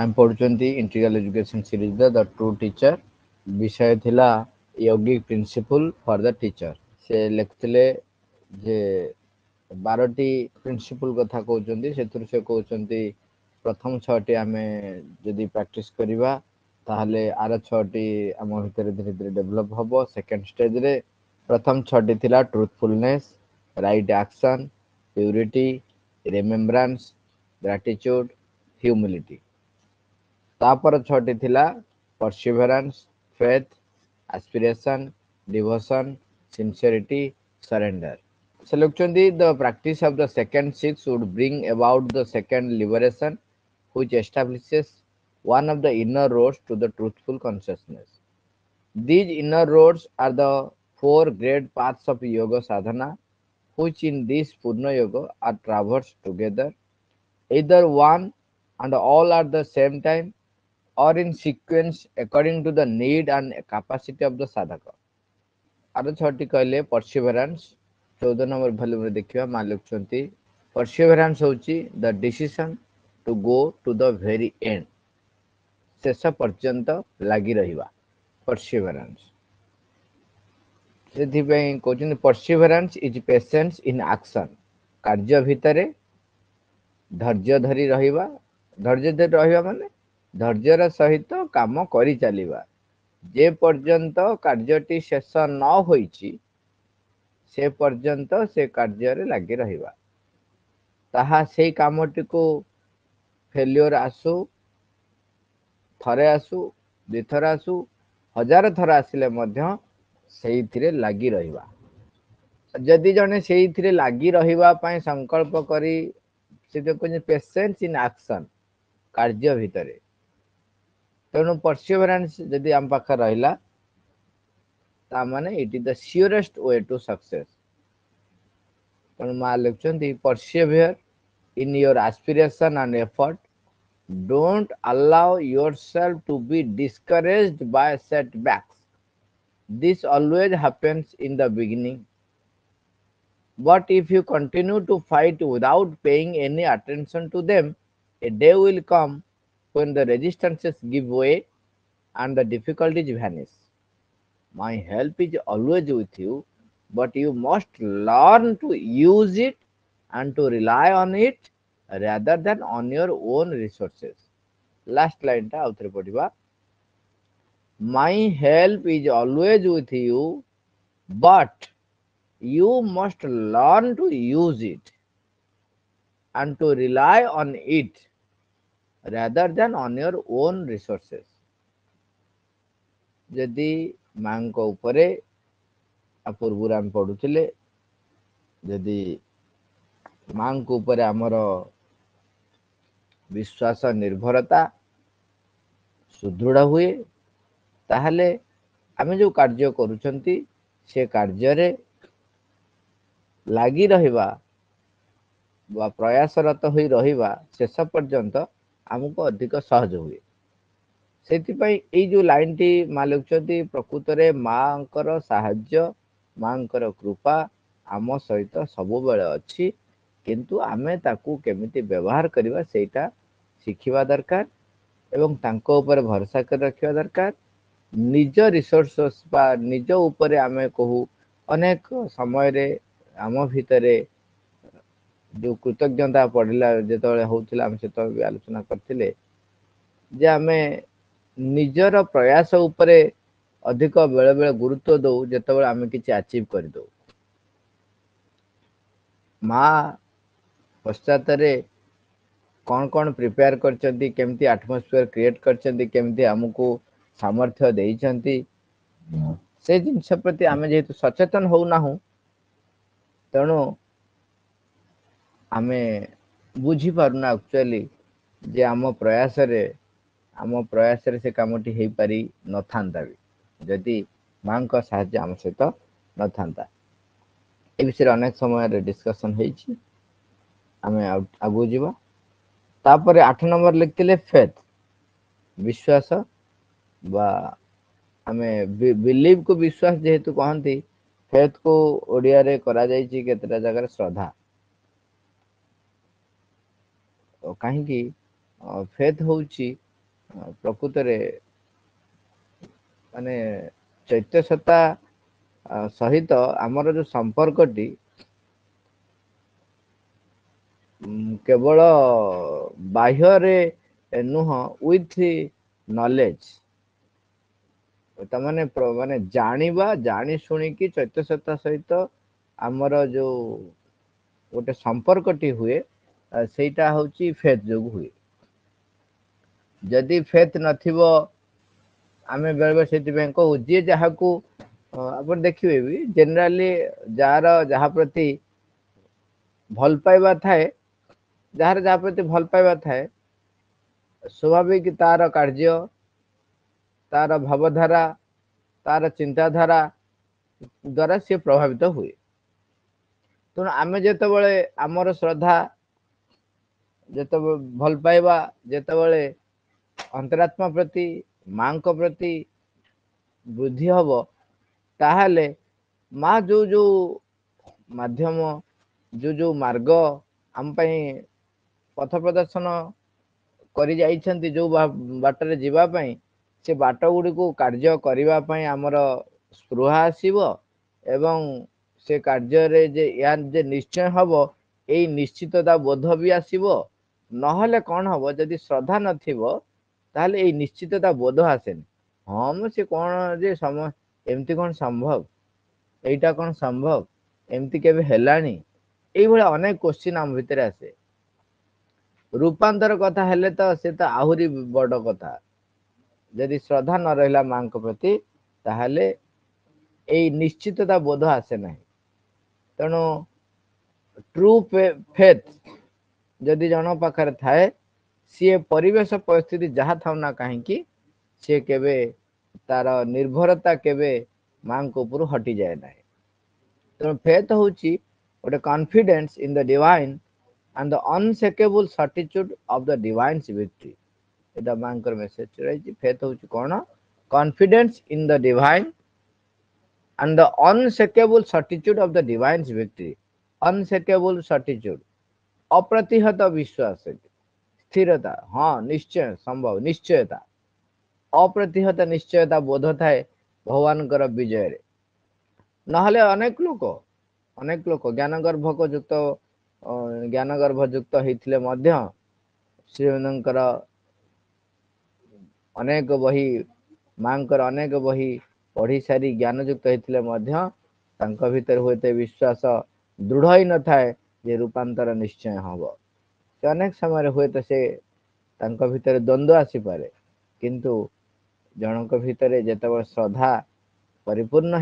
आम पढ़ुचंती integral education series the true teacher विषय थिला यौगिक प्रिंसिपल फॉर द टीचर से लिखते जे 12टी प्रिंसिपल कथा कहउचंती सेतुर से कहउचंती प्रथम 6टी आमे जदी प्रैक्टिस करिवा ताहले आर 6टी आम भितर धीरे धीरे डेवलप हबो सेकंड स्टेज रे प्रथम 6टी थिला truthfulness right action purity remembrance gratitude humility तापर 6टी थिला perseverance faith aspiration devotion sincerity surrender से लिखुचंती the practice of the second 6 would bring about the second liberation which establishes one of the inner roads to the truthful consciousness. These inner roads are the four great paths of yoga sadhana which in this Purna Yoga are traversed together either one and all at the same time or in sequence according to the need and capacity of the sadhaka. आर 6टी कहले perseverance 14 number volume रे देखिबा मा लिखुचंती perseverance होची the decision to go to the very end शेष पर्यंत लागि रहिबा परसिवरेंस सेथि पे कहउचंती perseverance is patience in action कार्य भितरे धैर्य धरी रहिबा धैर्य धरी रहिबा माने धैर्यर सहित काम करि चलिबा जे पर्यंत कार्यटी शेष न होईची से पर्यंत से कार्य लगी रहिबा ताहा से कामटी को फेल्योर आसु थरे आसु दिथर आसु हजार थर आसिले मध्य सेइथिरे लगी रहिबा जदि जने सेइथिरे लगी रहिबा पई संकल्प करी से देखो पेशेंस इन एक्शन कार्य भितरे तेणु परसिवरेंस जदि आम पाखे रहिला ता माने it is the surest way to success तेणु मा लिखुचंती persevere in your aspiration and effort don't allow yourself to be discouraged by setbacks. This always happens in the beginning, but if you continue to fight without paying any attention to them, a day will come when the resistances give way and the difficulties vanish. My help is always with you, but you must learn to use it and to rely on it rather than on your own resources. Last line ta outre padiba. My help is always with you, but you must learn to use it and to rely on it rather than on your own resources. जदि मां को ऊपरे पूर्व आम पढ़ुले जदि मां को ऊपर आमर विश्वास निर्भरता सुदृढ़ हुए ताहले आमे जो कार्य करूछंती से कार्य रे लागी रहिबा बा प्रयासरत होई रहिबा शेष पर्यंत हमको अधिक सहज हुए सेतिपई एई जो लाइन टी मा लिखुछंती प्रकृत रे मांकर साहाय्य मांकर कृपा आम सहित सब बेले अछि किंतु आमे ताकू केमिति व्यवहार करिबा सेटा शिखिबा दरकार एवं तांको ऊपर भरोसा कर रखिबा दरकार निज रिसोर्सेस बा निज ऊपर आमे कहू अनेक समय रे आम भितरे जो कृतज्ञता पड़िला जेतबेले होउथिला हम सेत भी आलोचना करथिले जे आमे निजर प्रयास ऊपर अधिक बेले बेले गुरुत्व दो जेतबेले आमे किछि अचीव कर दो माँ पश्चात कौन कौन प्रिपेयर करचंती केमती एटमॉस्फेयर क्रिएट करचंती केमती हमको सामर्थ्य देइचंती से जिनस प्रति आमे जेहेतु सचेतन हो ना हूं तेणु आमे बुझी पारुना एक्चुअली जे आम प्रयास रे से कामटी हेई पारी न थांता भी जदि मां को साहाय्य आम सहित न थांता ए विषय अनेक समय डिस्कशन हेची आमे आगु जीवा तापर 8 नंबर लिखतिले फेथ विश्वास बा आमे बिलीव को विश्वास जेहेतु कहंती फेथ को ओडिया रे करा जायची केतरा जगह श्रद्धा कहीं फेथ होची प्रकृत रे माने चैत्य सत्ता सहित आमर जो संपर्कटी केवल बाह्य रे नुह विथ नॉलेज तमाने माने जानिबा जानी शुणी कि चैत्य सत्ता सहित आमर जो गोटे संपर्कटी हुए सेटा होची फेथ जो हुए जदि फेथ नथिबो आमे बेले बेले सेति बैंक को जे जहा को अपन देखिबे भी जनरली जार जहा प्रति भल पाइबा थाए जार जहा प्रति भल पाइबा थाए स्वाभाविक तार कार्य तार भावधारा तार चिंताधारा द्वारा से प्रभावित हुए तेणु आमे जेतेबेले आमर श्रद्धा जेते भल पाइबा जेतेबेले अंतरात्मा प्रति मां को प्रति वृद्धि हब ताहले माँ जो जो माध्यम जो जो मार्ग आम पथ प्रदर्शन करि जाइछन्ति जो बाटरे जीवा पई से बाट गुडी को कार्य करिवा पई हमर स्पृहा आसीबो एवं से कार्य रे जे या जे निश्चय हबो एई निश्चितता बोध भी आसीबो नहले कोन हबो जदि श्रद्धा नथिबो ताहले एई निश्चितता बोध आसेन हम से कोन जे सम एमती कोन संभव एटा कोन संभव एमती केबे हेलानी एई भला अनेक क्वेश्चन हम भितरे आसे रूपांतर कथा हेले तो से तो आहुरी बड़ कथा यदि श्रद्धा न रहिला मां को प्रति ताहले एई निश्चितता बोध आसे नहीं तेणु ट्रू फेथ जदि जन पाखर थाए सी परिवेश परिस्थिति जहाँ था ना कहीं सी केबे तार निर्भरता केबे मां को ऊपर हटि जाए ना तेणु फेथ होची गोटे confidence in the divine and the unshakable certitude of the divine's victory Etah मांकर message रही फेथ होची कोन confidence in the divine and the unshakable certitude of the divine's victory unshakable certitude अप्रतिहत विश्वास स्थिरता हाँ निश्चय संभव निश्चयता अप्रतिहत निश्चयता बोध थाए भगवान कर विजय रे नहले अनेक लोक ज्ञान गर्भक युक्त ज्ञान गर्भयुक्त होते श्रीमंकर अनेक बही मांकर अनेक बही पढ़ी सारी ज्ञानयुक्त होते भीतर हुए विश्वास दृढ़ ही न थाए जे रूपांतर निश्चय हम से अनेक समय हुए तो से भीतर द्वंद्व आसीपे किंतु जनक भितर जिते श्रद्धा परिपूर्ण हो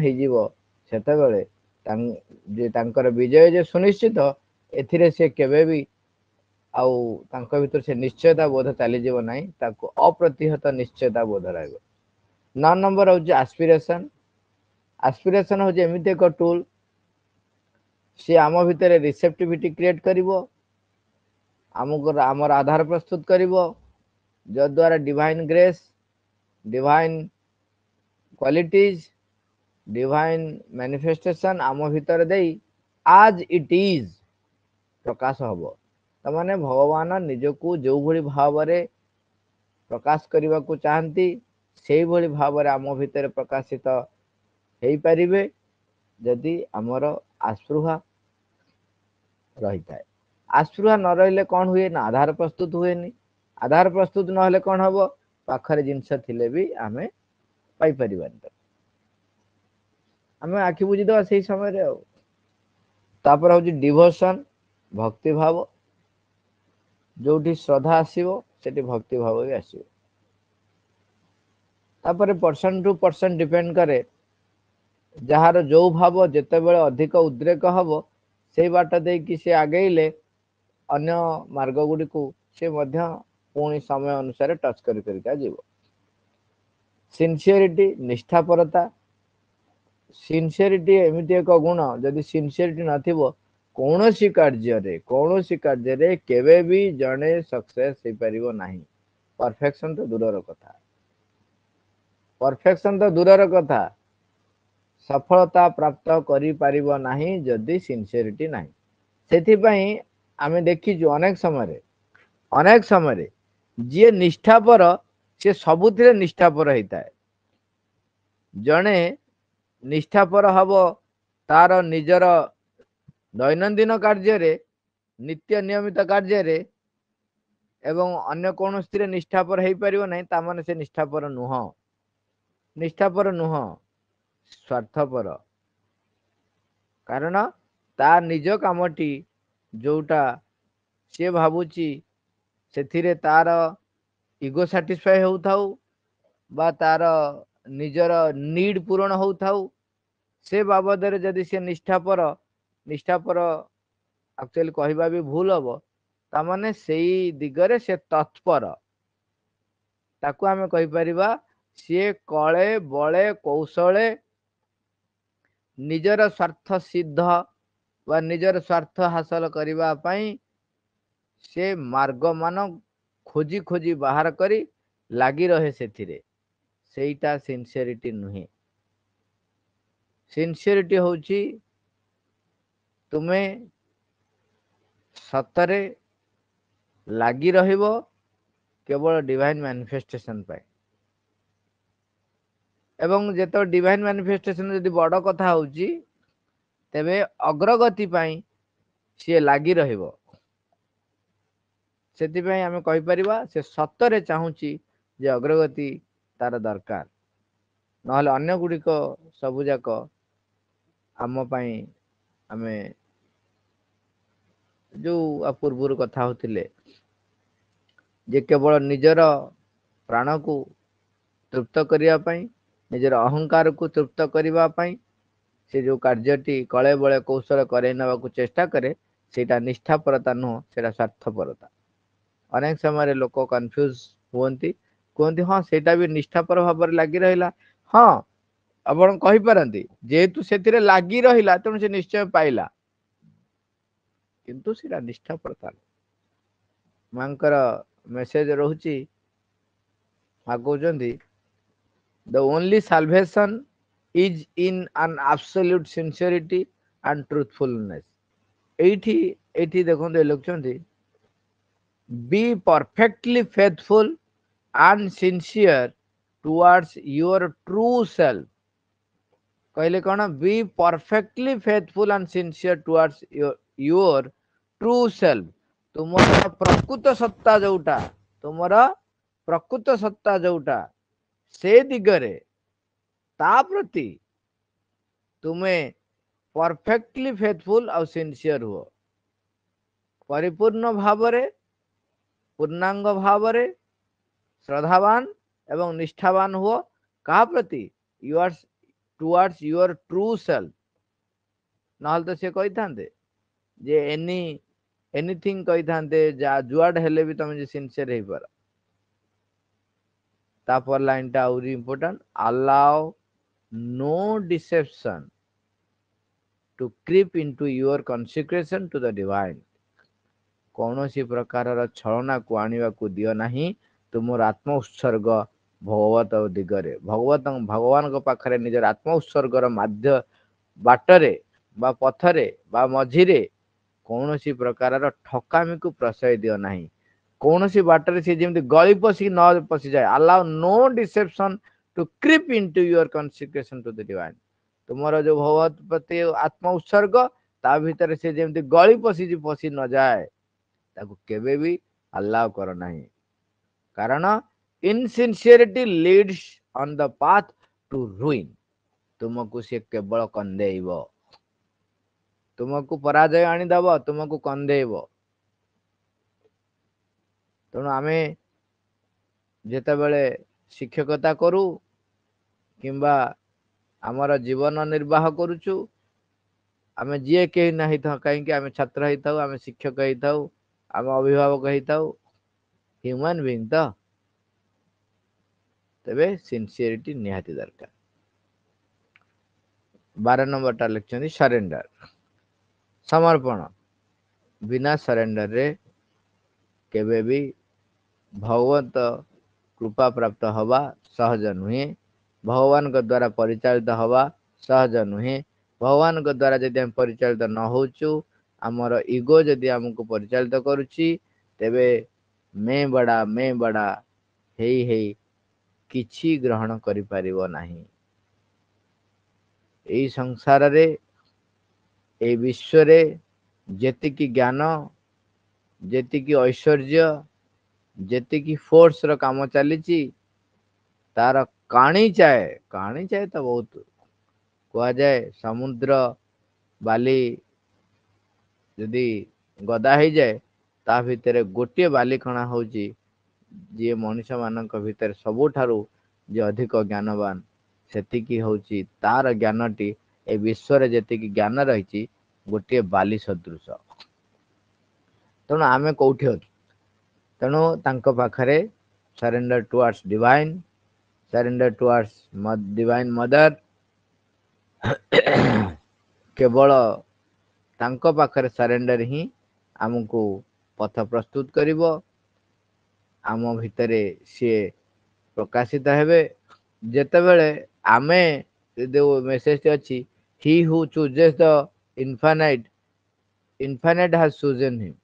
विजय जे सुनिश्चित एथिरे से केबे भी आउ तांको भीतर से निश्चयता बोध चली जीव नहीं ताको अप्रतिहत निश्चयता बोध रहइबो 9 नंबर हो एस्पिरेशन एस्पिरेशन हो एमिते एक टूल से आम भितर रिसेप्टिविटी क्रिएट करिवो आमको आमर आधार प्रस्तुत करिवो जो द्वारा divine grace divine qualities divine manifestation आम भितर देई आज इट इज प्रकाश हम तमाने भगवान निजको जो भली भाव रे प्रकाश करने को चाहती से भली भाव रे आम भितर प्रकाशित हो पारिबे जदि आमर आस्पृहा रही थाए आस्पृहा न रहिले कौन हुए ना आधार प्रस्तुत हुए नहीं आधार प्रस्तुत न हेले कौन हम पाखरे जिनस थिले भी आमे पाई परिबानी आमे आखि बुझी दवा से समय रे तापर हो डिवोशन भक्ति भाव जो श्रद्धा आसीबो सेठी भक्ति भाव भी आसीबो तापर पर्सन टू पर्सन डिपेंड करे जहार जो भाव जेते बेले अधिक उद्रेक हबो से बाट दे कि से आगेले अन्य मार्ग गुडी को से मध्य पुणी समय अनुसार टच कर जीवो सिंसियरिटी निष्ठापरता सिंसियरिटी एमिति एक गुण जदि सिंसियरिटी नथिबो कौनसी कार्य रे केवे भी जने सक्सेस हो पारिबो नाही परफेक्शन तो दूरर कथा सफलता प्राप्त करि पारिबो नाही जदि सिंसियरिटी नाही सेथि पई आमे देखि जो अनेक समय रे जे निष्ठा पर सी सबुथिरे निष्ठापर होता है। जड़े निष्ठापर हम तार निजर दैनंदिन कार्य नित्य नियमित कार्य एवं अन्य कौन निष्ठापर हो पार ना ताने से निष्ठापर नुह, निष्ठापर नुह, स्वार्थपर। कारण ता निज कामटी जोटा सी भावुची से तार इगो साटिस्फाई होताउ बा तार निजर नीड पूरण होताउ से बाबद जदि से निष्ठापर निष्ठापर एक्चुअली कहवा भी भूल हम तामाने सेई दिगरे से तत्पर ताकू आमे कहि परिबा सी कले बले कौशले निजर स्वार्थ सिद्ध व निजर स्वार्थ हासिल करबा पई से मार्ग मान खोजी खोजी बाहर करी लगी रहे सेटा सिंसियरिटी नुहे। सिंसियरिटी होची तुम्हें सतरे लगी रहिबो केवल डिवाइन मैनिफेस्टेशन पाए एवं जेतो डिवाइन मैनिफेस्टेशन यदि बड़ कथा होची तेबे अग्रगति पाई सी लगी रहिबो। से आम कहीपर से सतरे चाहूँगी जे अग्रगति तार दरकार ना अन्य गुड़िक सबू जाक आम आम जो पूर्वर कथा होतिले जे केवल निजर प्राण को तृप्त करने निजर अहंकार को तृप्त करने से जो कार्यटी कले बले कौशल करे नवा चेष्टा करे सेटा निष्ठापरता नुह से स्वार्थपरता। अनेक समय लोक कन्फ्यूज हुंती कहते हाँ सेटा भी निष्ठापर भाव लगी रहा। हाँ आपण कहींपारती जेहेतु से लगी रहा तेणु से निश्चय पाइला किंतु सीटा निष्ठापरता मांकर मेसेज रोची माँ कहते the only salvation is in an absolute sincerity and truthfulness. एठी एठी देखो लिखुंती be perfectly faithful and sincere towards your true self। कहले कौन be perfectly faithful and sincere towards your true self। तुमर प्रकृत सत्ता जोटा तुमर प्रकृत सत्ता जोटा से दिगरे ता प्रति तुम्हें परफेक्टली फेथफुल और सिंसियर हो परिपूर्ण भावरे पूर्णांग भावरे श्रद्धावान एवं निष्ठावान हो कहा प्रति your towards your true self. नहल तो से कही था जे एनीथिंग कही था जुआड हेले भी तुम सिंसियर हो पार। तापर लाइन टा आउरी important allow no deception to creep into your consecration to the divine. कौन सी प्रकार छलना को आने को दियो नहीं तुम आत्म उत्सर्ग भगवत दिगरे भगवत भगवान पाखरे निजर आत्म उत्सर्गर माध्य बाटरे बा पथरे बा मझिरे कौन सी प्रकार ठकामी को प्रशय दियो नहीं। कौन सी बाटरे से जमी गली पशिक न पशि जाए। Allow no deception to creep into your consecration to the divine. तुमर जो भगवत प्रति आत्म उत्सर्ग ता भीतर से जमी गली पशि न जाए ताकू केबे भी अलाउ कर नहीं। कारण insincerity leads on the path to ruin. तुमको से केवल कंदेब तुमको पराजय आनीदब तुमको कंदेब। तेणु आमे जेतेबेले शिक्षकता करू किंबा आमर जीवन निर्वाह करुचु आमे जे के ना था कहीं आमे छात्र होता आमे शिक्षक होता आम अभिभावक होता ह्यूमन बीइंग तो तबे सिंसियरिटी निहाती दरकार। 12 नंबर टा लिखछन सरेंडर समर्पण। बिना सरेंडर रे केबे भी भगवत कृपा प्राप्त हवा सहज नुहे। भगवान के द्वारा परिचालित हवा सहज नुहे। भगवान के द्वारा जदि हम परिचालित न होचु आमर इगो जदि हमको परिचालित करुची तेबे मैं बड़ा हेई କିଛି ଗ୍ରହଣ କରିପାରିବ ନାହିଁ। ଏଇ ସଂସାରରେ, ଏଇ ବିଶ୍ୱରେ ଯେତିକି ଜ୍ଞାନ, ଯେତିକି ଐଶ୍ୱର୍ଯ୍ୟ, ଯେତିକି ଫୋର୍ସ ର କାମ ଚାଲିଛି, ତାର କାଣିଚାଏ ତ ବହୁତ କୁହାଯାଏ। ସମୁଦ୍ର ବାଲି ଯଦି ଗଦା ହେଇଯାଏ, ତା ଭିତରେ ଗୋଟିଏ ବାଲିକଣା ହଉଛି ଯିଏ ମଣିଷ ମାନଙ୍କ ଭିତରେ ସବୁଠାରୁ ଯିଏ ଅଧିକ ଜ୍ଞାନବାନ। ସେତିକି ହଉଛି ତାର ଜ୍ଞାନଟି, ଏ ବିଶ୍ୱରେ ଯେତିକି ଜ୍ଞାନ ରହିଛି ଗୋଟିଏ ବାଲି ସଦୃଶ। ତେଣୁ ଆମେ କୋଉଠି ଅଛୁ? ତେଣୁ ତାଙ୍କ ପାଖରେ surrender towards divine, surrender towards divine mother, କେବଳ ତାଙ୍କ ପାଖରେ ସରେଣ୍ଡର ହିଁ ଆମକୁ ପଥ ପ୍ରସ୍ତୁତ କରିବ। ଆମ ଭିତରେ ସିଏ ପ୍ରକାଶିତ ହେବେ। ଯେତେବେଳେ ଆମେ, ଯୋଉ ମେସେଜଟି ଅଛି, ହି ହୁ ଚୁଜେସ୍ ଦ ଇନଫାନାଇଟ, ଇନଫାନାଇଟ ହାଜ ଚୁଜେନ ହିମ।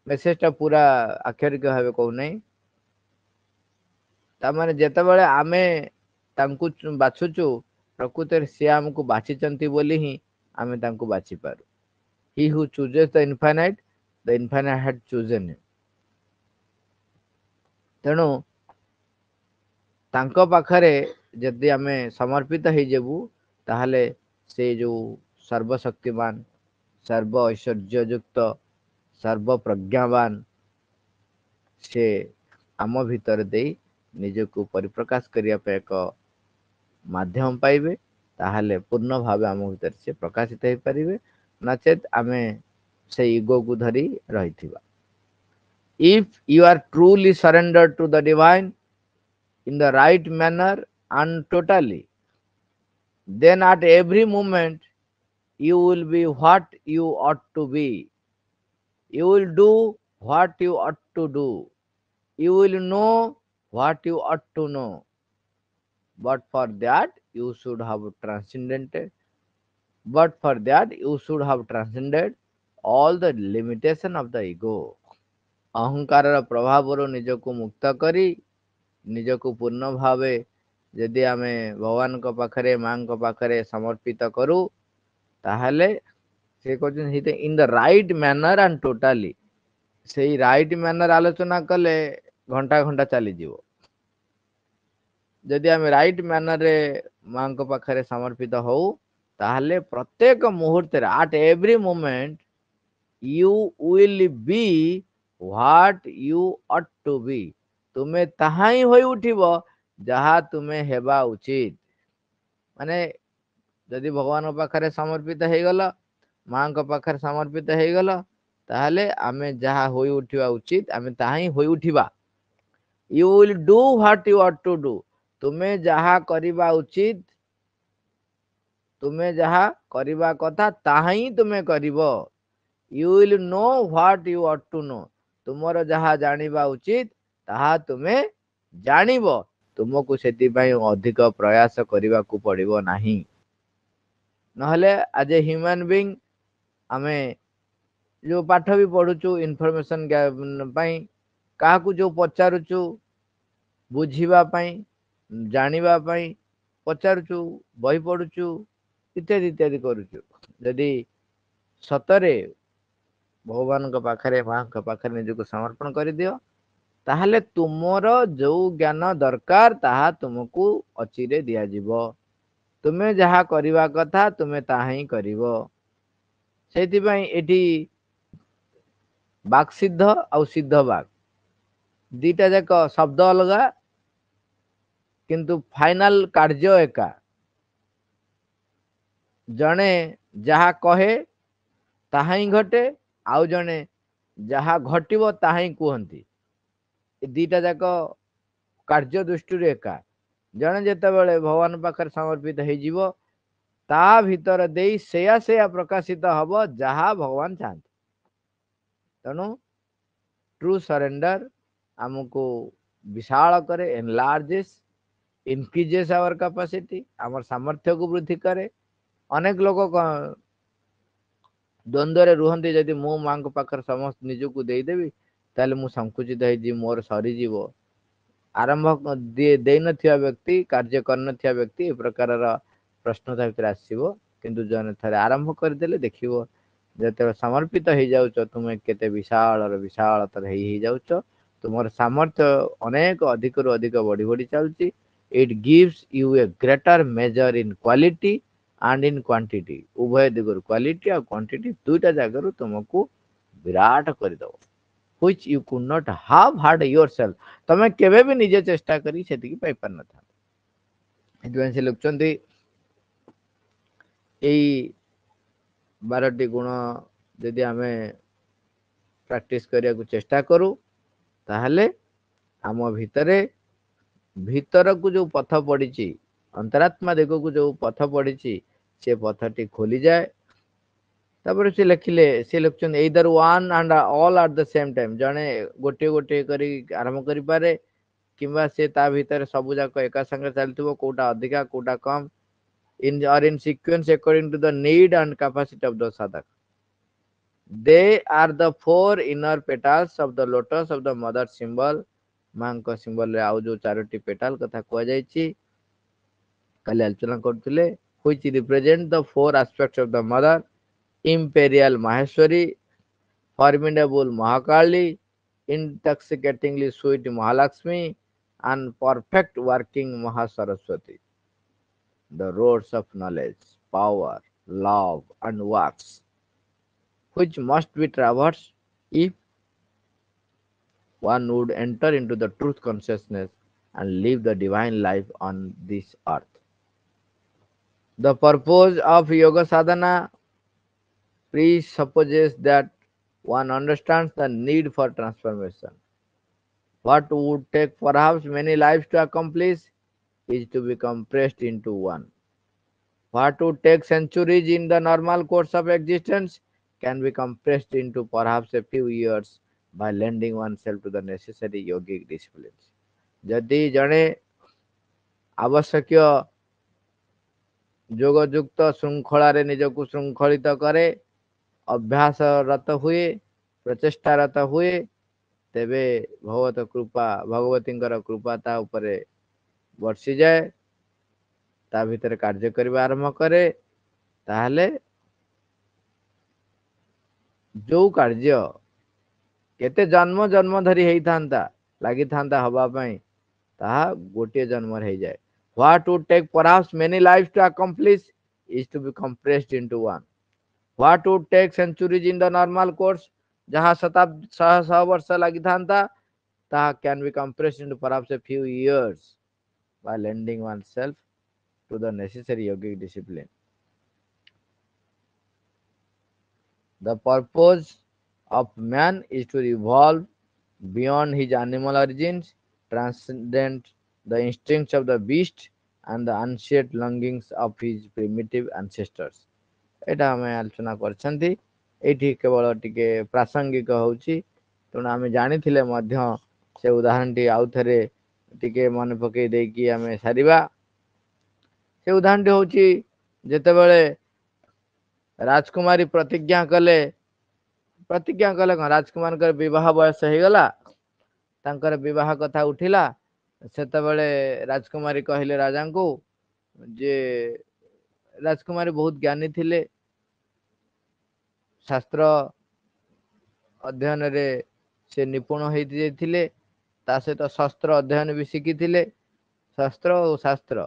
ମେସେଜ ଟା ପୁରା ଆକ୍ଷରିକ ଭାବେ କହୁନାହିଁ। ତାମାନେ ଯେତେବେଳେ ଆମେ ତାଙ୍କୁ ବାଛୁଛୁ, ପ୍ରକୃତରେ ସିଏ ଆମକୁ ବାଛିଛନ୍ତି ବୋଲି ହିଁ ଆମେ ତାଙ୍କୁ ବାଛିପାରୁ। ହି ହୁ ଚୁଜେସ୍ ଦ ଇନଫାନାଇଟ ହାଜ ଚୁଜେନ ହିମ। ତେଣୁ ତାଙ୍କ ପାଖରେ ଯଦି ଆମେ ସମର୍ପିତ ହେଇଯିବୁ, ତାହେଲେ ସେ ଯୋଉ ସର୍ବଶକ୍ତିମାନ, ସର୍ବ ଐଶ୍ୱର୍ଯ୍ୟ ଯୁକ୍ତ, ସର୍ବ ପ୍ରଜ୍ଞାବାନ, ସେ ଆମ ଭିତରେ ଦେଇ ନିଜକୁ ପରିପ୍ରକାଶ କରିବା ପାଇଁ ଏକ ମାଧ୍ୟମ ପାଇବେ। ତାହେଲେ ପୂର୍ଣ୍ଣ ଭାବେ ଆମ ଭିତରେ ସେ ପ୍ରକାଶିତ ହେଇପାରିବେ। ନଚେତ୍ ଆମେ ସେଇ ଇଗୋକୁ ଧରି ରହିଥିବା। If you are truly surrendered to the divine in the right manner and totally, then at every moment you will be what you ought to be. You will do what you ought to do. You will know what you ought to know. But for that you should have transcended. But for that you should have transcended all the limitation of the ego. ଅହଙ୍କାରର ପ୍ରଭାବରୁ ନିଜକୁ ମୁକ୍ତ କରି, ନିଜକୁ ପୂର୍ଣ୍ଣ ଭାବେ ଯଦି ଆମେ ଭଗବାନଙ୍କ ପାଖରେ, ମାଙ୍କ ପାଖରେ ସମର୍ପିତ କରୁ, ତାହେଲେ ସେ କହୁଛନ୍ତି in the right manner and totally. ସେଇ ରାଇଟ୍ ମ୍ୟାନର ଆଲୋଚନା କଲେ ଘଣ୍ଟା ଘଣ୍ଟା ଚାଲିଯିବ। ଯଦି ଆମେ ରାଇଟ୍ ମ୍ୟାନରରେ ମାଙ୍କ ପାଖରେ ସମର୍ପିତ ହଉ, ତାହେଲେ ପ୍ରତ୍ୟେକ ମୁହୂର୍ତ୍ତରେ, at every moment, you will be what you ought to be. ତୁମେ ତାହା ହିଁ ହୋଇ ଉଠିବ ଯାହା ତୁମେ ହେବା ଉଚିତ। ମାନେ ଯଦି ଭଗବାନଙ୍କ ପାଖରେ ସମର୍ପିତ ହେଇଗଲ, ମାଙ୍କ ପାଖରେ ସମର୍ପିତ ହେଇଗଲ, ତାହେଲେ ଆମେ ଯାହା ହୋଇ ଉଠିବା ଉଚିତ, ଆମେ ତାହା ହିଁ ହୋଇ ଉଠିବା। You will do what you ought to do. ତୁମେ ଯାହା କରିବା ଉଚିତ, ତୁମେ ଯାହା କରିବା କଥା, ତାହା ହିଁ ତୁମେ କରିବ। You will know what you ought to know. ତୁମର ଯାହା ଜାଣିବା ଉଚିତ ତାହା ତୁମେ ଜାଣିବ। ତୁମକୁ ସେଥିପାଇଁ ଅଧିକ ପ୍ରୟାସ କରିବାକୁ ପଡିବ ନାହିଁ। ନହେଲେ ଆଜ ଏ ହ୍ୟୁମାନ ବିଙ୍ଗ ଆମେ ଯୋଉ ପାଠ ବି ପଢୁଛୁ ଇନଫର୍ମେସନ ପାଇଁ, କାହାକୁ ଯୋଉ ପଚାରୁଛୁ ବୁଝିବା ପାଇଁ, ଜାଣିବା ପାଇଁ ପଚାରୁଛୁ, ବହି ପଢୁଛୁ, ଇତ୍ୟାଦି ଇତ୍ୟାଦି କରୁଛୁ। ଯଦି ସତରେ ଭଗବାନଙ୍କ ପାଖରେ, ମାଙ୍କ ପାଖରେ ନିଜକୁ ସମର୍ପଣ କରିଦିଅ, ତାହେଲେ ତୁମର ଯୋଉ ଜ୍ଞାନ ଦରକାର ତାହା ତୁମକୁ ଅଚିରେ ଦିଆଯିବ। ତୁମେ ଯାହା କରିବା କଥା ତୁମେ ତାହା ହିଁ କରିବ। ସେଇଥିପାଇଁ ଏଠି ବାକ୍ ସିଦ୍ଧ ଆଉ ସିଦ୍ଧ ବାକ୍, ଦିଟା ଯାକ ଶବ୍ଦ ଅଲଗା କିନ୍ତୁ ଫାଇନାଲ କାର୍ଯ୍ୟ ଏକା। ଜଣେ ଯାହା କହେ ତାହା ହିଁ ଘଟେ, ଆଉ ଜଣେ ଯାହା ଘଟିବ ତାହା ହିଁ କୁହନ୍ତି। ଏ ଦିଟା ଯାକ କାର୍ଯ୍ୟ ଦୃଷ୍ଟିରୁ ଏକା। ଜଣେ ଯେତେବେଳେ ଭଗବାନ ପାଖରେ ସମର୍ପିତ ହେଇଯିବ, ତା ଭିତର ଦେଇ ସେୟା ପ୍ରକାଶିତ ହବ ଯାହା ଭଗବାନ ଚାହାନ୍ତି। ତେଣୁ ଟ୍ରୁ ସରେଣ୍ଡର ଆମକୁ ବିଶାଳ କରେ, ଏନଲାର୍ଜେସ୍, ଇନକ୍ରିଜେସ୍ ଆୱାର କାପାସିଟି, ଆମର ସାମର୍ଥ୍ୟକୁ ବୃଦ୍ଧି କରେ। ଅନେକ ଲୋକ ଦ୍ୱନ୍ଦ୍ୱରେ ରୁହନ୍ତି, ଯଦି ମୁଁ ମାଙ୍କ ପାଖରେ ସମସ୍ତ ନିଜକୁ ଦେଇଦେବି ତାହେଲେ ମୁଁ ସଂକୁଚିତ ହେଇଯିବି, ମୋର ସରିଯିବ। आरंभ दे नथिया व्यक्ति कार्य कर नथिया व्यक्ति ए प्रकार प्रश्न ता भितर आसीबो किंतु जने थरे आरंभ कर देले देखिबो जते समर्पित हो जाउछ तुमे केते विशाल विशालतर हे जाउछ तुमर सामर्थ्य अनेक अधिक रु अधिक बढ़ी बढ़ी चलची it gives you a greater measure in quality and in quantity उभय दिगुर क्वालिटी और क्वांटिटी दुईटा जगह तुमको विराट कर दो which you could not have had yourself तमे केबे भी निजे चेष्टा करी सेति की पाई पार न था एतबे से लिखचंती एई 12टी गुण यदि आमे प्रैक्टिस करिया को चेष्टा करू ताहले आम भितरे भीतर को जो पथ पड़ी अंतरात्मा दिग को जो पथ पड़ी से पथटी खोली जाए तापर से लिखुन either one and all at the same time जड़े गोटे गोटे करी आरंभ करि पारे किंबा से ता भीतर सब जाक एका संगे चलथिबो कोटा अधिका कोटा come in sequence according to the need and capacity of the sadhaka they are the four inner petals of the lotus of the mother symbol मां को सिंबल रे आउ जो चारोटी पेटाल कथा को जाईची काले आलोचना करथुले which represent the four aspects of the mother imperial maheshwari formidable mahakali intoxicatingly sweet mahalakshmi and perfect working mahasaraswati the roads of knowledge power love and works which must be traversed if one would enter into the truth consciousness and live the divine life on this earth. The purpose of yoga sadhana presupposes that one understands the need for transformation. What would take perhaps many lives to accomplish is to be compressed into one. What would take centuries in the normal course of existence can be compressed into perhaps a few years by lending oneself to the necessary yogic disciplines. जदि जड़े आवश्यक जोगयुक्त श्रृंखला निजक श्रृंखलित करे अभ्यास रत हुए प्रचेष्टारत हुए तेबे भगवत कृपा भगवती कृपा ता उपरे वर्षि जाए ता भीतर कार्य करबा आरंभ करे ताहले जो कार्य केते जन्म जन्म धरी हेई थांता लागि थांता हवा पई ताहा गोटे जन्म रह जाए what would take perhaps many lives to accomplish is to be compressed into one what would take centuries in the normal course जहाँ शताब्दी सह वर्ष लागि थांता ताहा can be compressed into perhaps a few years by lending oneself to the necessary yogic discipline. The purpose of man is to evolve beyond his animal origins, transcend the instincts of the beast and the unshed longings of his primitive ancestors. एटा हमें आलोचना करछंती एठी केवल टिके प्रासंगिक होउची तेणु आमे जानिथिले मध्य से उदाहरण टी आउ थरे टिके मन पकई देकी आमे सारिबा से उदाहरण टी होउची जेतेबेले राजकुमारी प्रतिज्ञा कले राजकुमार विवाह बयस हो गला तांकर विवाह कथा उठिला सेतेबेले राजकुमारी कहले राजा को जे राजकुमारी बहुत ज्ञानी थिले शास्त्र अध्ययन रे से निपुण होती थे ता सहित शस्त्र अध्ययन भी शिखी थे शस्त्र और शास्त्र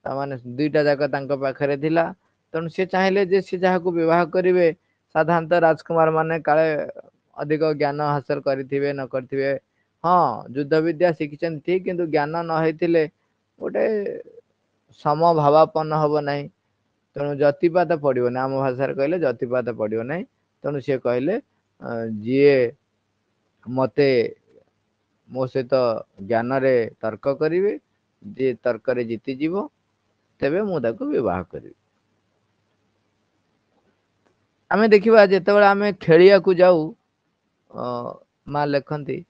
ताने दुईटा जाक पाखे थिला तेणु सी चाहिए जे सी जहाँ को विवाह करेंगे साधारणतः राजकुमार माने काले अधिक ज्ञान हासिल करेंगे न करेंगे हाँ युद्ध विद्या शिखी ठीक किंतु ज्ञान न होते गोटे समभावापन्न हम ना तेणु जतिपात पड़ो ना आम भाषा कहले जतिपात पड़ो ना तेणु सी कहले जी मते मो सहित ज्ञान रे तर्क करेंगे जी तर्क रे जीति जीव तेबे मु ताको विवाह करी आमे देखिबा जेतेबेले आमे खेलिया को जाऊ मां लेखंती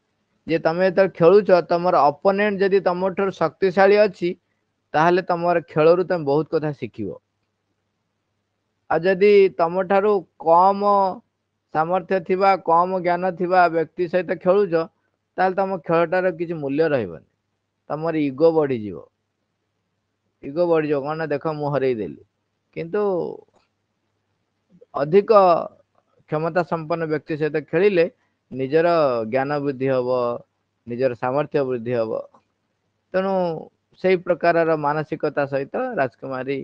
जे तमे त खेलुछ तमर अपोनेंट जदी तमठर शक्तिशाली अछि ताहले तमर खेलरु तम बहुत कथा सिखिबो आ जदी तमठारु कम सामर्थ्य थिबा कम ज्ञान थिबा व्यक्ति सहित खेलुछ ताहले तम खेलटार किछि मूल्य रहइबनी ତମର ଇଗୋ ବଢିଯିବ। ଇଗୋ ବଢିଯିବ କଣ ନା, ଦେଖ ମୁଁ ହରେଇ ଦେଲି। କିନ୍ତୁ ଅଧିକ କ୍ଷମତା ସମ୍ପନ୍ନ ବ୍ୟକ୍ତି ସହିତ ଖେଳିଲେ ନିଜର ଜ୍ଞାନ ବୃଦ୍ଧି ହବ, ନିଜର ସାମର୍ଥ୍ୟ ବୃଦ୍ଧି ହବ। ତେଣୁ ସେଇ ପ୍ରକାରର ମାନସିକତା ସହିତ ରାଜକୁମାରୀ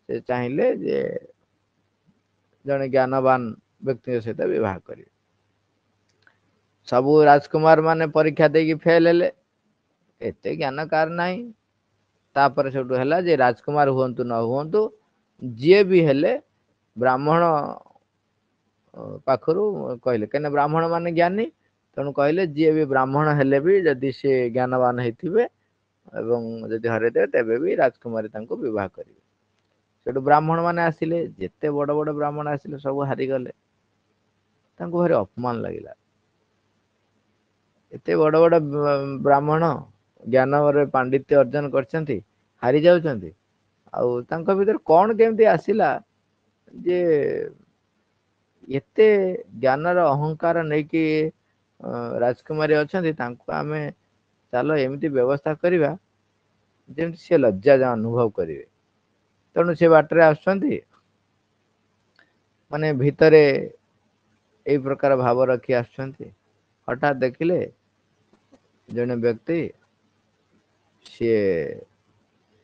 ସେ ଚାହିଁଲେ ଯେ ଜଣେ ଜ୍ଞାନବାନ ବ୍ୟକ୍ତିଙ୍କ ସହିତ ବିବାହ କରିବେ। ସବୁ ରାଜକୁମାର ମାନେ ପରୀକ୍ଷା ଦେଇକି ଫେଲ ହେଲେ, ଏତେ ଜ୍ଞାନ କାର ନାହିଁ। ତାପରେ ସେଠୁ ହେଲା ଯେ ରାଜକୁମାର ହୁଅନ୍ତୁ ନ ହୁଅନ୍ତୁ, ଯିଏ ବି ହେଲେ ବ୍ରାହ୍ମଣ ପାଖରୁ କହିଲେ, କାହିଁକିନା ବ୍ରାହ୍ମଣ ମାନେ ଜ୍ଞାନୀ, ତେଣୁ କହିଲେ ଯିଏ ବି ବ୍ରାହ୍ମଣ ହେଲେ ବି ଯଦି ସେ ଜ୍ଞାନବାନ ହେଇଥିବେ ଏବଂ ଯଦି ହରେଇଦେବେ, ତେବେ ବି ରାଜକୁମାରୀ ତାଙ୍କୁ ବିବାହ କରିବେ। ସେଠୁ ବ୍ରାହ୍ମଣ ମାନେ ଆସିଲେ, ଯେତେ ବଡ ବଡ ବ୍ରାହ୍ମଣ ଆସିଲେ ସବୁ ହାରିଗଲେ। ତାଙ୍କୁ ଭାରି ଅପମାନ ଲାଗିଲା। ଏତେ ବଡ ବଡ ବ୍ରାହ୍ମଣ ଜ୍ଞାନରେ ପାଣ୍ଡିତ୍ୟ ଅର୍ଜନ କରିଛନ୍ତି, ହାରି ଯାଉଛନ୍ତି। ଆଉ ତାଙ୍କ ଭିତରେ କଣ କେମିତି ଆସିଲା ଯେ ଏତେ ଜ୍ଞାନର ଅହଙ୍କାର ନେଇକି ରାଜକୁମାରୀ ଅଛନ୍ତି, ତାଙ୍କୁ ଆମେ ଚାଲ ଏମିତି ବ୍ୟବସ୍ଥା କରିବା ଯେମିତି ସେ ଲଜ୍ଜା ଅନୁଭବ କରିବେ। ତେଣୁ ସେ ବାଟରେ ଆସୁଛନ୍ତି, ମାନେ ଭିତରେ ଏଇ ପ୍ରକାର ଭାବ ରଖି ଆସୁଛନ୍ତି। ହଠାତ୍ ଦେଖିଲେ ଜଣେ ବ୍ୟକ୍ତି, ସିଏ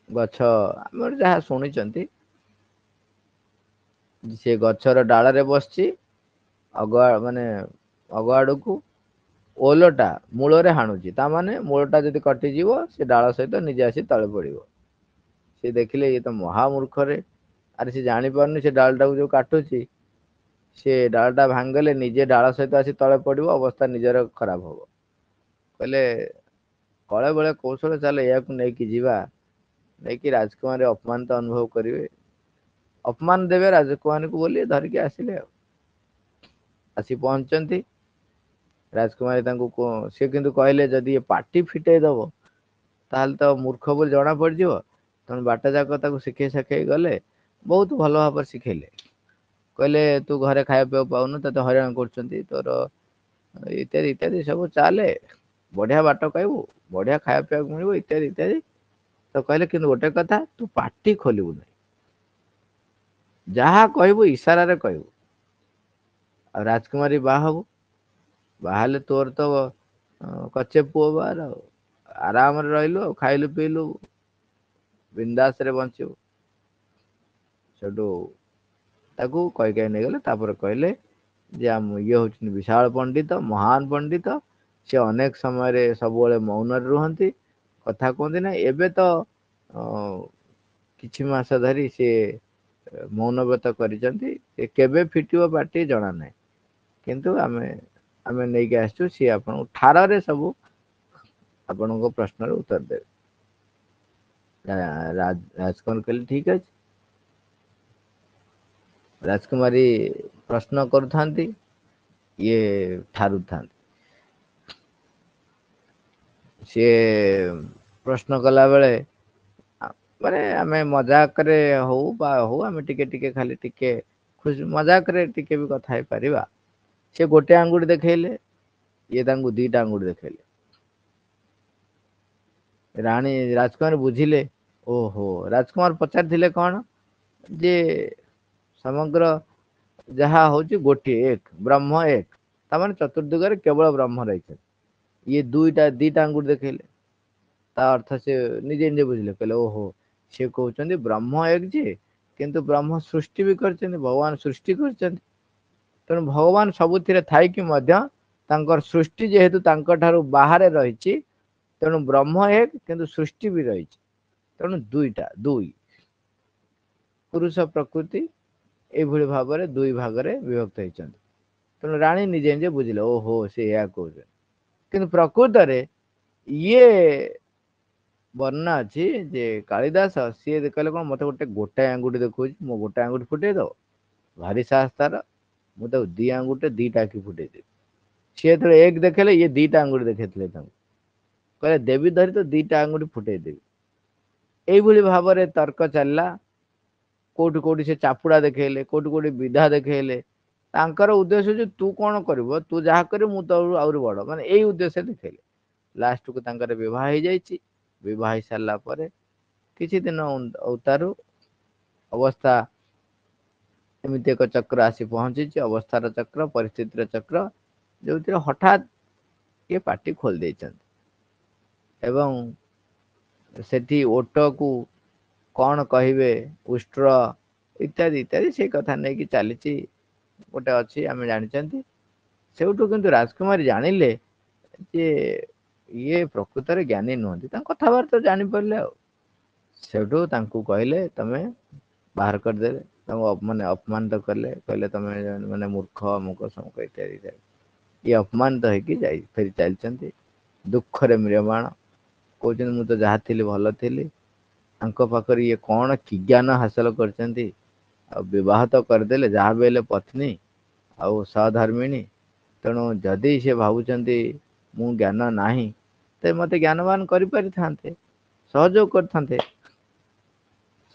ଗଛ ଆମର ଯାହା ଶୁଣିଛନ୍ତି, ସେ ଗଛର ଡାଳରେ ବସିଛି, ମାନେ ଅଗ ଆଡକୁ ଓଲଟା ମୂଳରେ ହାଣୁଛି। ତା ମାନେ ମୂଳ ଟା ଯଦି କଟିଯିବ, ସେ ଡାଳ ସହିତ ନିଜେ ଆସି ତଳେ ପଡିବ। ସେ ଦେଖିଲେ ଇଏ ତ ମହାମୂର୍ଖରେ, ଆରେ ସେ ଜାଣିପାରୁନି ସେ ଡାଳ ଟାକୁ ଯୋଉ କାଟୁଛି, ସେ ଡାଳ ଟା ଭାଙ୍ଗିଗଲେ ନିଜେ ଡାଳ ସହିତ ଆସି ତଳେ ପଡିବ, ଅବସ୍ଥା ନିଜର ଖରାପ ହବ। କହିଲେ କଳେ ବଳେ କୌଶଳେ ଚାଲ ଏହାକୁ ନେଇକି ଯିବା, ନେଇକି ରାଜକୁମାରୀ ଅପମାନିତ ଅନୁଭବ କରିବେ, ଅପମାନ ଦେବେ ରାଜକୁମାରୀକୁ ବୋଲି ଧରିକି ଆସିଲେ। ଆଉ ଆସି ପହଞ୍ଚିଛନ୍ତି, ରାଜକୁମାରୀ ତାଙ୍କୁ ସେ କିନ୍ତୁ କହିଲେ ଯଦି ପାଟି ଫିଟେଇ ଦବ, ତାହେଲେ ତ ମୂର୍ଖ ବୋଲି ଜଣା ପଡିଯିବ। ତେଣୁ ବାଟ ଯାକ ତାକୁ ଶିଖେଇ ଶିଖେଇ ଗଲେ, ବହୁତ ଭଲ ଭାବରେ ଶିଖେଇଲେ। କହିଲେ ତୁ ଘରେ ଖାଇବା ପିଇବା ପାଉନୁ, ତତେ ହଇରାଣ କରୁଛନ୍ତି, ତୋର ଇତ୍ୟାଦି ଇତ୍ୟାଦି ସବୁ ଚାଲେ, ବଢିଆ ବାଟ ପାଇବୁ, ବଢିଆ ଖାଇବା ପିଇବାକୁ ମିଳିବ, ଇତ୍ୟାଦି ଇତ୍ୟାଦି। ତ କହିଲେ କିନ୍ତୁ ଗୋଟେ କଥା, ତୁ ପାଟି ଖୋଲିବୁ ନାହିଁ। ଯାହା କହିବୁ ଇଶାରାରେ କହିବୁ। ଆଉ ରାଜକୁମାରୀ ବାହା ହବୁ, ବାହାହେଲେ ତୋର ତ କଚେ ପୁଅ ବାର, ଆଉ ଆରାମରେ ରହିଲୁ, ଆଉ ଖାଇଲୁ ପିଇଲୁ, ବିନ୍ଦାସ ରେ ବଞ୍ଚିବୁ। ସେଠୁ ତାକୁ କହି କହି ନେଇଗଲେ। ତାପରେ କହିଲେ ଯେ ଇଏ ହଉଛନ୍ତି ବିଶାଳ ପଣ୍ଡିତ, ମହାନ ପଣ୍ଡିତ। ସେ ଅନେକ ସମୟରେ ସବୁବେଳେ ମୌନରେ ରୁହନ୍ତି, କଥା କୁହନ୍ତି ନାହିଁ। ଏବେ ତ କିଛି ମାସ ଧରି ସିଏ ମୌନବ୍ରତ କରିଛନ୍ତି, ସେ କେବେ ଫିଟିବ ପାଟି ଜଣା ନାହିଁ। କିନ୍ତୁ ଆମେ ନେଇକି ଆସିଛୁ, ସିଏ ଆପଣଙ୍କୁ ଠାରରେ ସବୁ ଆପଣଙ୍କ ପ୍ରଶ୍ନର ଉତ୍ତର ଦେବେ। ରାଜକୁମାର କହିଲେ ଠିକ ଅଛି। ରାଜକୁମାରୀ ପ୍ରଶ୍ନ କରୁଥାନ୍ତି, ଇଏ ଠାରୁଥାନ୍ତି। ସିଏ ପ୍ରଶ୍ନ କଲା ବେଳେ ମାନେ ଆମେ ମଜାକରେ ହଉ ବା ହଉ, ଆମେ ଟିକେ ଟିକେ ଖାଲି ଟିକେ ଖୁସି ମଜାକରେ ଟିକେ ବି କଥା ହେଇପାରିବା। ସେ ଗୋଟେ ଆଙ୍ଗୁଠି ଦେଖେଇଲେ, ଇଏ ତାଙ୍କୁ ଦିଟା ଆଙ୍ଗୁଠି ଦେଖେଇଲେ। ରାଜକୁମାର ବୁଝିଲେ, ଓହୋ ରାଜକୁମାର ପଚାରିଥିଲେ କଣ ଯେ ସମଗ୍ର ଯାହା ହଉଛି ଗୋଟିଏ ଏକ ବ୍ରହ୍ମ ଏକ, ତାମାନେ ଚତୁର୍ଦିଗରେ କେବଳ ବ୍ରହ୍ମ ରହିଛନ୍ତି। ଇଏ ଦିଟା ଆଙ୍ଗୁଠି ଦେଖେଇଲେ, ତା ଅର୍ଥ ସେ ନିଜେ ନିଜେ ବୁଝିଲେ। କହିଲେ ଓହୋ, ସିଏ କହୁଛନ୍ତି ବ୍ରହ୍ମ ଏକ ଯେ, କିନ୍ତୁ ବ୍ରହ୍ମ ସୃଷ୍ଟି ବି କରିଛନ୍ତି, ଭଗବାନ ସୃଷ୍ଟି କରିଛନ୍ତି। ତେଣୁ ଭଗବାନ ସବୁଥିରେ ଥାଇକି ମଧ୍ୟ ତାଙ୍କର ସୃଷ୍ଟି ଯେହେତୁ ତାଙ୍କ ଠାରୁ ବାହାରେ ରହିଛି, ତେଣୁ ବ୍ରହ୍ମ ଏକ କିନ୍ତୁ ସୃଷ୍ଟି ବି ରହିଛି। ତେଣୁ ଦୁଇ ପୁରୁଷ ପ୍ରକୃତି ଏଇଭଳି ଭାବରେ ଦୁଇ ଭାଗରେ ବିଭକ୍ତ ହେଇଛନ୍ତି। ତେଣୁ ରାଣୀ ନିଜେ ନିଜେ ବୁଝିଲେ, ଓହୋ ସେ ଏୟା କହୁଛନ୍ତି। କିନ୍ତୁ ପ୍ରକୃତରେ ଇଏ ବର୍ଣ୍ଣନା ଅଛି ଯେ କାଳିଦାସ ସିଏ କହିଲେ କଣ, ମତେ ଗୋଟାଏ ଆଙ୍ଗୁଠି ଦେଖଉଛି, ମୋ ଗୋଟେ ଆଙ୍ଗୁଠି ଫୁଟେଇ ଦବ। ଭାରି ସାହସ ତାର, ମୁଁ ତାକୁ ଦି ଆଙ୍ଗୁଠିରେ ଦିଟା ଆଖି ଫୁଟେଇଦେବି। ସିଏ ଯେତେବେଳେ ଏକ ଦେଖେଇଲେ, ଇଏ ଦିଟା ଆଙ୍ଗୁଠି ଦେଖେଇଥିଲେ ତାଙ୍କୁ। କହିଲେ ଦେବି ଧରି ତ ଦିଟା ଆଙ୍ଗୁଠି ଫୁଟେଇଦେବି। ଏଇଭଳି ଭାବରେ ତର୍କ ଚାଲିଲା। କୋଉଠି କୋଉଠି ସେ ଚାପୁଡା ଦେଖେଇଲେ, କୋଉଠି କୋଉଠି ବିଧା ଦେଖେଇଲେ। ତାଙ୍କର ଉଦ୍ଦେଶ୍ୟ ଯେ ତୁ କଣ କରିବୁ, ତୁ ଯାହା କରିବୁ ମୁଁ ତ ଆହୁରି ବଡ, ମାନେ ଏଇ ଉଦ୍ଦେଶ୍ୟ ଦେଖେଇଲେ। ଲାଷ୍ଟକୁ ତାଙ୍କର ବିବାହ ହେଇଯାଇଛି। विवाह हो सारा पर किसी दिन उतारू अवस्था एमती एक चक्र आसी पहुंची अवस्थार चक्र परिस्थितिर चक्र जो हठात ये पार्टी खोल देइछन एवं सेठी ओट को कौन कहिबे उष्ट्र इत्यादि इत्यादि से कथा नहीं कि चली गोटे अच्छी आम जानी सेठू किंतु राजकुमारी जानिले जे ये प्रकृत रे ज्ञानी नुहति कथबार्ता जानी पारे सेठू कहले तमें बाहर करदे माने अपमानित कले कहले तमें माने मूर्ख अमुक समूक इत्यादि इत्यादि ये अपमानित होगी फेरी चलती दुखरे म्रियमाण कहते मु तो जहाँ थी भल थी पाखर ये कौन कि ज्ञान हासिल कर विवाह तो करदे जहाँ भी पत्नी आउ सहधर्मिणी तेणु जदि से भावुंट मु ज्ञान नाही तो मत ज्ञानवान कर सहयोग करते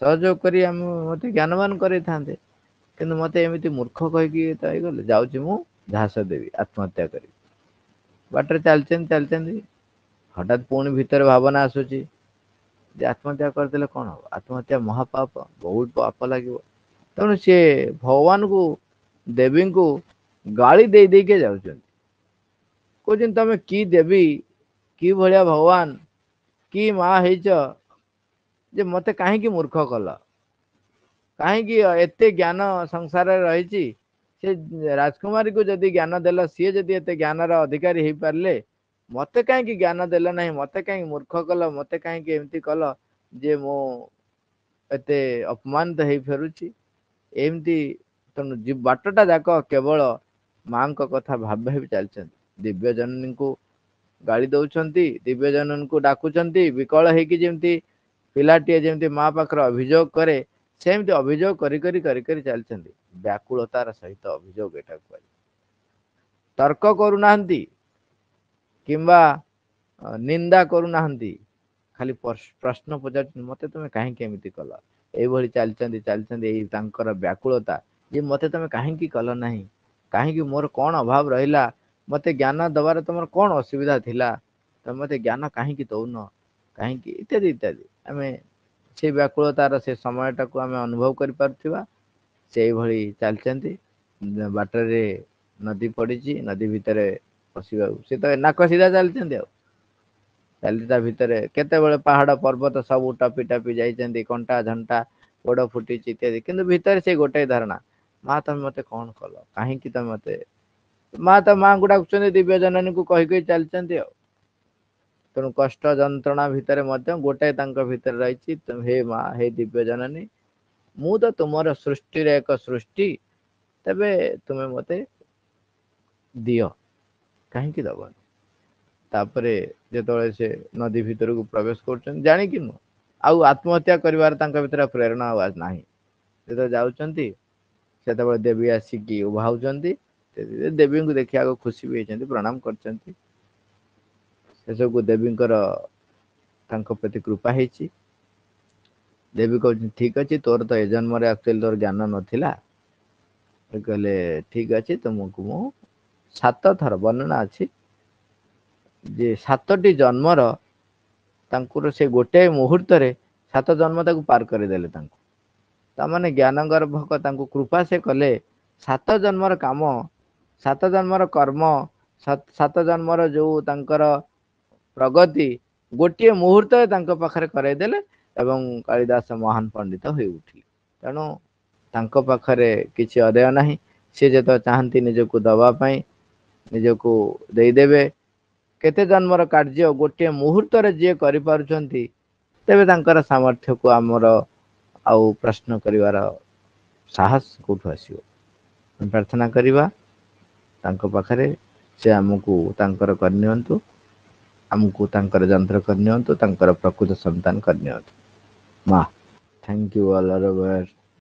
सहयोग करी मत ज्ञानवान करे किंतु मत एमती मूर्ख कहीकि गले जाऊँगी मु झास देवी आत्महत्या करी बाटर चलते हठात पुणी भीतर भावना आसूची आत्महत्या करदे कौन हम आत्महत्या महापाप बहुत पाप लगे तेणु सी भगवान को देवी को गाली दे दे के जाऊँ कहते तमें कि देवी कि भाया भगवान कि माँ जे मते कहीं मूर्ख कल कहीं एते ज्ञान संसार रही से राजकुमारी को जदि ज्ञान देल सी जदि एते ज्ञानर अधिकारी हो पारे मते कहीं ज्ञान देल ना मते कहीं मूर्ख कल मते कहीं एमती कल जे मो एते अपमानित हो फेरुची एमती तेणु बाटटा जाक केवल माँ को कथा भाव भाव चलते दिव्य जननी को गाड़ी दौरान दिव्य जननी को डाकुंट विकल होमती पिलाटीए जमी माँ पाखर अभियोग करे सेमती अभियोग करी चलते व्याकुलतार सहित अभियोग एटा तर्क करूना किंबा निंदा करूना खाली प्रश्न पचार मत तुम कहीं कल ये चलते व्याकुलता ये मत तुम कहीं कल ना कहीं मोर कौन अभाव रहा मत ज्ञान दबार तुम कौन असुविधा थिला तुम मत ज्ञान कहीं दौन कहीं इत्यादि इत्यादि आम से व्याकुलतार से समयटा को आम अनुभव कर पार्थिबा से भली चलते बाटरे नदी पड़ी नदी भितर पशिबा सी तो नाक सीधा चलते चलता भितर केते पहाड़ पर्वत सब टपी टपी जाइए कंटा झंटा गोड़ फुटी इत्यादि किंतु भितर से गोटे धारणा माँ तुम मत कौन कल कहीं तुम मत माँ तो माँ को डाकुंट दिव्य जननी को कही चलते तेणु कष्ट जंत्रणा भितर गोटे भितर रही हे माँ हे दिव्य जननी मु तो तुम सृष्टि एक सृष्टि तबे तुम्हें मते दियो कहीं दबन तापरे जो से नदी भितर को प्रवेश कर जाणी नु आउ आत्महत्या कर भीतर प्रेरणा आवाज ना जो जाऊँच से देवी आसिकी उभाऊँच देवी को देखा खुशी भी होती प्रणाम कर को देवी प्रति कृपा होती देवी कह ठीक अच्छे तोर तो ए जन्म एक्चुअली तोर ज्ञान नाला कहले ठीक अच्छे तुमको मु 7 थर वर्णना अच्छी जे 7टी जन्मर से गोटे मुहूर्त 7 जन्म ताकू पार करदेले तामाने ज्ञान गर्भक कृपा से कले 7 जन्मर काम 7 जन्मर कर्म 7 जन्मर जो तांकर प्रगति गोटे मुहूर्त पाखरे करदेले एवं कालिदास महान पंडित हो उठी तेणु तांको पाखरे किसी अदय नहीं सी जो चाहती निजको दवापाई निजको देदेवे केते जन्मर कार्य गोटे मुहूर्त जी करिपारुछंती तेबे तांकर सामर्थ्य को आमर आउ प्रश्न करिवार साहस कोठु आसीबो प्रार्थना करिवा तांको पाखरे से आमको तांकर करनियंतु आमको तांकर जंत्र करनियंतु तांकर प्रकृत संतान करनियंतु माँ थैंक यू ऑल ओवर।